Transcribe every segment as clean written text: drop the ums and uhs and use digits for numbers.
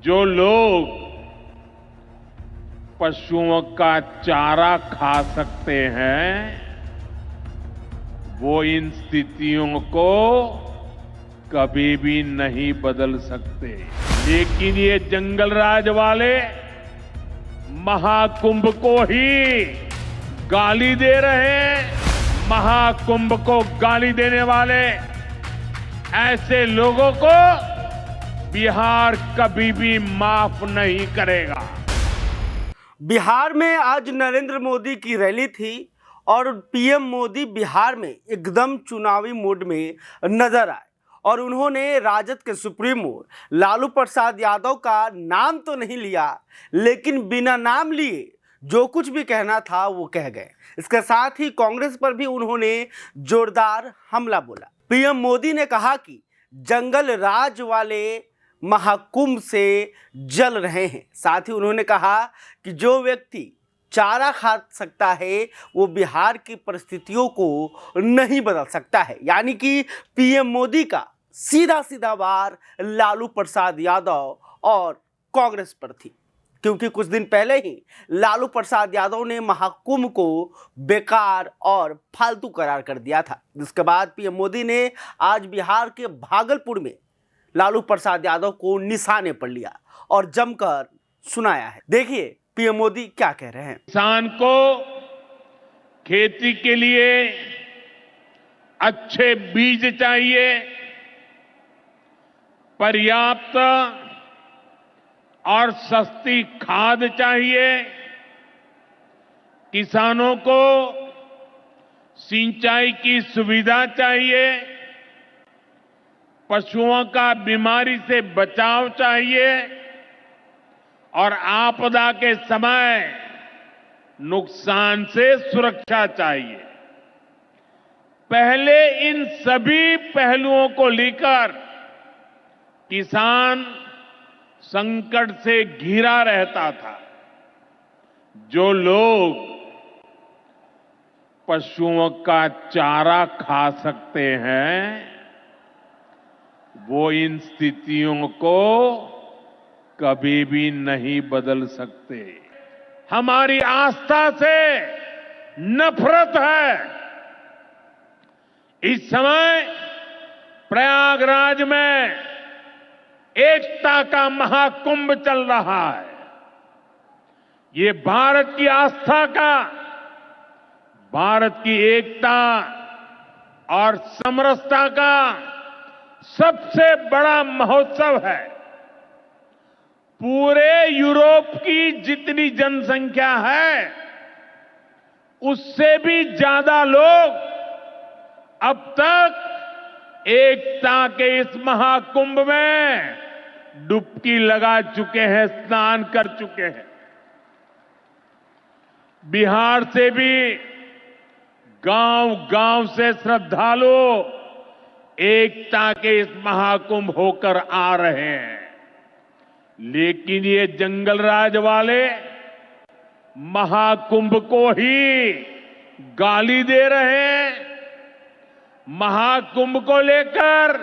जो लोग पशुओं का चारा खा सकते हैं वो इन स्थितियों को कभी भी नहीं बदल सकते। लेकिन ये जंगल राज वाले महाकुंभ को ही गाली दे रहे हैं। महाकुंभ को गाली देने वाले ऐसे लोगों को बिहार कभी भी माफ नहीं करेगा। बिहार में आज नरेंद्र मोदी की रैली थी और पीएम मोदी बिहार में एकदम चुनावी मूड में नजर आए और उन्होंने राजद के सुप्रीमो लालू प्रसाद यादव का नाम तो नहीं लिया, लेकिन बिना नाम लिए जो कुछ भी कहना था वो कह गए। इसके साथ ही कांग्रेस पर भी उन्होंने जोरदार हमला बोला। पीएम मोदी ने कहा कि जंगल राज वाले महाकुंभ से जल रहे हैं। साथ ही उन्होंने कहा कि जो व्यक्ति चारा खा सकता है वो बिहार की परिस्थितियों को नहीं बदल सकता है। यानी कि पीएम मोदी का सीधा सीधा वार लालू प्रसाद यादव और कांग्रेस पर थी, क्योंकि कुछ दिन पहले ही लालू प्रसाद यादव ने महाकुंभ को बेकार और फालतू करार कर दिया था। जिसके बाद पीएम मोदी ने आज बिहार के भागलपुर में लालू प्रसाद यादव को निशाने पर लिया और जमकर सुनाया है। देखिए पीएम मोदी क्या कह रहे हैं। किसान को खेती के लिए अच्छे बीज चाहिए, पर्याप्त और सस्ती खाद चाहिए, किसानों को सिंचाई की सुविधा चाहिए, पशुओं का बीमारी से बचाव चाहिए और आपदा के समय नुकसान से सुरक्षा चाहिए। पहले इन सभी पहलुओं को लेकर किसान संकट से घिरा रहता था। जो लोग पशुओं का चारा खा सकते हैं वो इन स्थितियों को कभी भी नहीं बदल सकते। हमारी आस्था से नफरत है। इस समय प्रयागराज में एकता का महाकुंभ चल रहा है। ये भारत की आस्था का, भारत की एकता और समरसता का सबसे बड़ा महोत्सव है। पूरे यूरोप की जितनी जनसंख्या है उससे भी ज्यादा लोग अब तक एकता के इस महाकुंभ में डुबकी लगा चुके हैं, स्नान कर चुके हैं। बिहार से भी गांव-गांव से श्रद्धालु एकता के इस महाकुंभ होकर आ रहे हैं। लेकिन ये जंगल राज वाले महाकुंभ को ही गाली दे रहे हैं। महाकुंभ को लेकर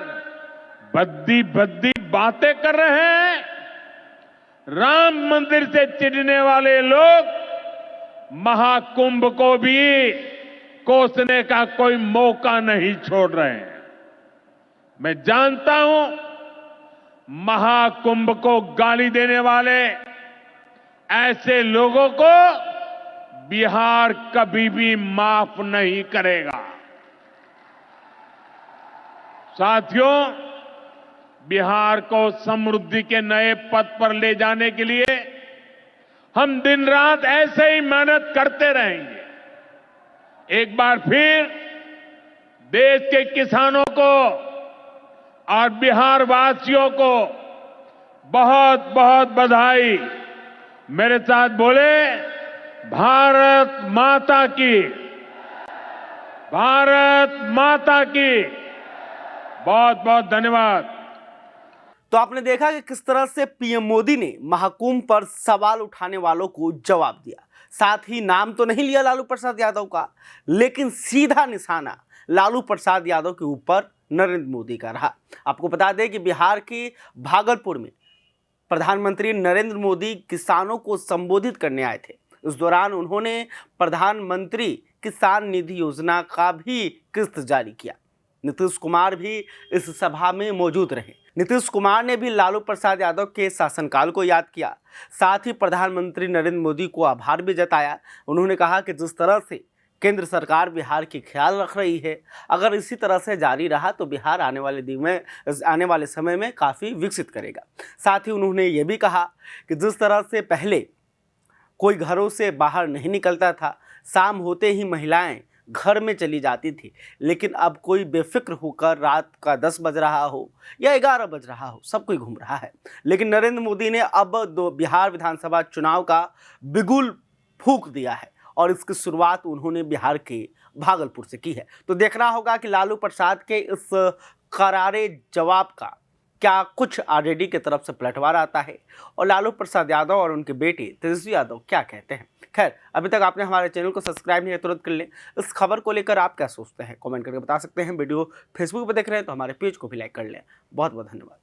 भद्दी भद्दी बातें कर रहे हैं। राम मंदिर से चिढ़ने वाले लोग महाकुंभ को भी कोसने का कोई मौका नहीं छोड़ रहे हैं। मैं जानता हूं महाकुंभ को गाली देने वाले ऐसे लोगों को बिहार कभी भी माफ नहीं करेगा। साथियों, बिहार को समृद्धि के नए पथ पर ले जाने के लिए हम दिन रात ऐसे ही मेहनत करते रहेंगे। एक बार फिर देश के किसानों को और बिहार वासियों को बहुत बहुत बधाई। मेरे साथ बोले, भारत माता की, भारत माता की। बहुत बहुत धन्यवाद। तो आपने देखा कि किस तरह से पीएम मोदी ने महाकुंभ पर सवाल उठाने वालों को जवाब दिया। साथ ही नाम तो नहीं लिया लालू प्रसाद यादव का, लेकिन सीधा निशाना लालू प्रसाद यादव के ऊपर नरेंद्र मोदी का रहा। आपको बता दें कि बिहार के भागलपुर में प्रधानमंत्री नरेंद्र मोदी किसानों को संबोधित करने आए थे। इस दौरान उन्होंने प्रधानमंत्री किसान निधि योजना का भी किस्त जारी किया। नीतीश कुमार भी इस सभा में मौजूद रहे। नीतीश कुमार ने भी लालू प्रसाद यादव के शासनकाल को याद किया। साथ ही प्रधानमंत्री नरेंद्र मोदी को आभार भी जताया। उन्होंने कहा कि जिस तरह से केंद्र सरकार बिहार की ख्याल रख रही है, अगर इसी तरह से जारी रहा तो बिहार आने वाले समय में काफ़ी विकसित करेगा। साथ ही उन्होंने ये भी कहा कि जिस तरह से पहले कोई घरों से बाहर नहीं निकलता था, शाम होते ही महिलाएं घर में चली जाती थी, लेकिन अब कोई बेफिक्र होकर रात का 10 बज रहा हो या 11 बज रहा हो, सब कोई घूम रहा है। लेकिन नरेंद्र मोदी ने अब बिहार विधानसभा चुनाव का बिगुल फूंक दिया है और इसकी शुरुआत उन्होंने बिहार के भागलपुर से की है। तो देखना होगा कि लालू प्रसाद के इस करारे जवाब का क्या कुछ आरजेडी की तरफ से पलटवार आता है और लालू प्रसाद यादव और उनके बेटे तेजस्वी यादव क्या कहते हैं। खैर, अभी तक आपने हमारे चैनल को सब्सक्राइब नहीं किया, तुरंत कर लें। इस खबर को लेकर आप क्या सोचते हैं कमेंट करके बता सकते हैं। वीडियो फेसबुक पर देख रहे हैं तो हमारे पेज को भी लाइक कर लें। बहुत बहुत धन्यवाद।